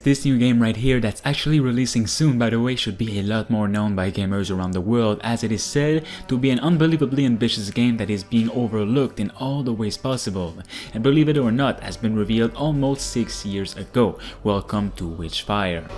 This new game right here that's actually releasing soon, by the way, should be a lot more known by gamers around the world, as it is said to be an unbelievably ambitious game that is being overlooked in all the ways possible. And believe it or not, has been revealed almost 6 years ago. Welcome to Witchfire.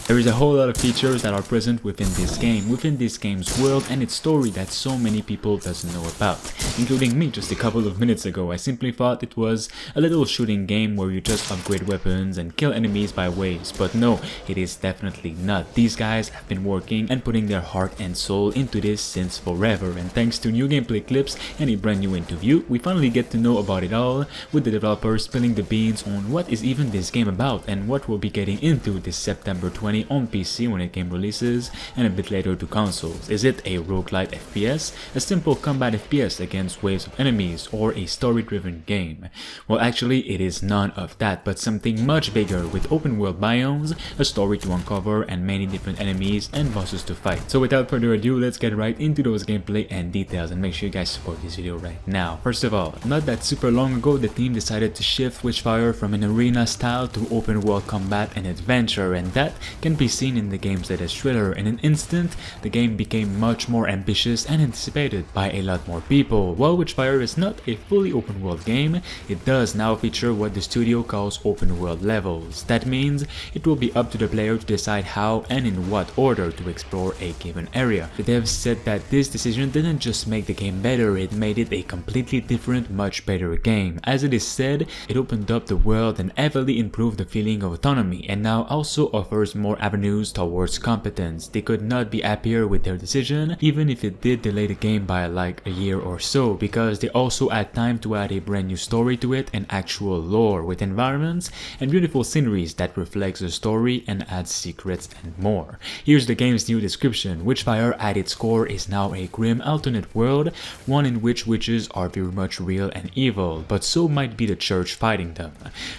There is a whole lot of features that are present within this game's world and its story that so many people doesn't know about, including me just a couple of minutes ago. I simply thought it was a little shooting game where you just upgrade weapons and kill enemies by waves, but no, it is definitely not. These guys have been working and putting their heart and soul into this since forever, and thanks to new gameplay clips and a brand new interview, we finally get to know about it all, with the developers spilling the beans on what is even this game about and what we'll be getting into this September 20 on PC when the game releases, and a bit later to consoles. Is it a roguelite FPS, a simple combat FPS against waves of enemies, or a story-driven game? Well, actually it is none of that, but something much bigger with open world biomes, a story to uncover, and many different enemies and bosses to fight. So without further ado, let's get right into those gameplay and details, and make sure you guys support this video right now. First of all, not that super long ago, the team decided to shift Witchfire from an arena style to open world combat and adventure, and that can be seen in the game's latest trailer. In an instant, the game became much more ambitious and anticipated by a lot more people. While Witchfire is not a fully open world game, it does now feature what the studio calls open world levels. That means it will be up to the player to decide how and in what order to explore a given area. The devs said that this decision didn't just make the game better, it made it a completely different, much better game. As it is said, it opened up the world and heavily improved the feeling of autonomy, and now also offers more avenues towards competence. They could not be happier with their decision, even if it did delay the game by like a year or so, because they also had time to add a brand new story to it and actual lore with environments and beautiful sceneries that reflects the story and adds secrets and more. Here's the game's new description. Witchfire at its core is now a grim alternate world, one in which witches are very much real and evil, but so might be the church fighting them.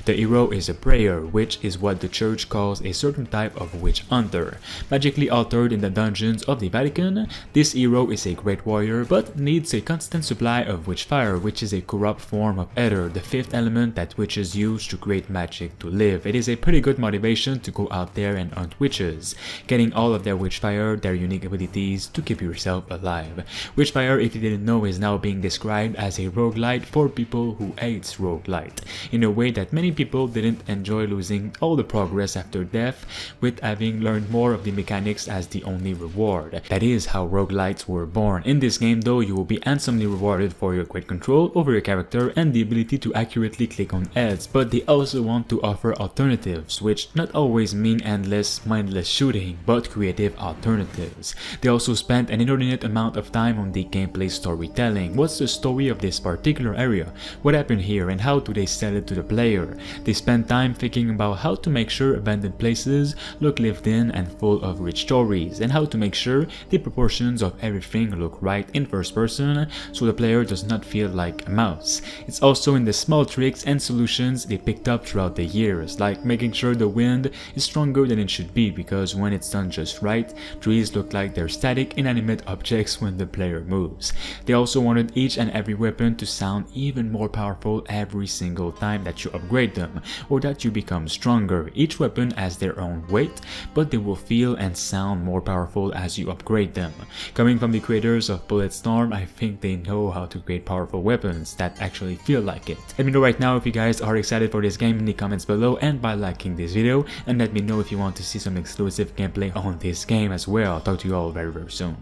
The hero is a prayer, which is what the church calls a certain type of witch hunter. Magically altered in the dungeons of the Vatican, this hero is a great warrior but needs a constant supply of witchfire, which is a corrupt form of ether, the fifth element that witches use to create magic to live. It is a pretty good motivation to go out there and hunt witches, getting all of their witchfire, their unique abilities to keep yourself alive. Witchfire, if you didn't know, is now being described as a roguelite for people who hates roguelite, in a way that many people didn't enjoy losing all the progress after death, with having learned more of the mechanics as the only reward. That is how roguelites were born. In this game though, you will be handsomely rewarded for your great control over your character and the ability to accurately click on heads, but they also want to offer alternatives, which not always mean endless, mindless shooting, but creative alternatives. They also spent an inordinate amount of time on the gameplay storytelling. What's the story of this particular area? What happened here and how do they sell it to the player? They spent time thinking about how to make sure abandoned places look lived in and full of rich stories, and how to make sure the proportions of everything look right in first person so the player does not feel like a mouse. It's also in the small tricks and solutions they picked up throughout the years, like making sure the wind is stronger than it should be, because when it's done just right, trees look like they're static, inanimate objects when the player moves. They also wanted each and every weapon to sound even more powerful every single time that you upgrade them, or that you become stronger. Each weapon has their own weight, but they will feel and sound more powerful as you upgrade them. Coming from the creators of Bulletstorm, I think they know how to create powerful weapons that actually feel like it. Let me know right now if you guys are excited for this game in the comments below, and by liking this video, and let me know if you want to see some exclusive gameplay on this game as well. I'll talk to you all very soon.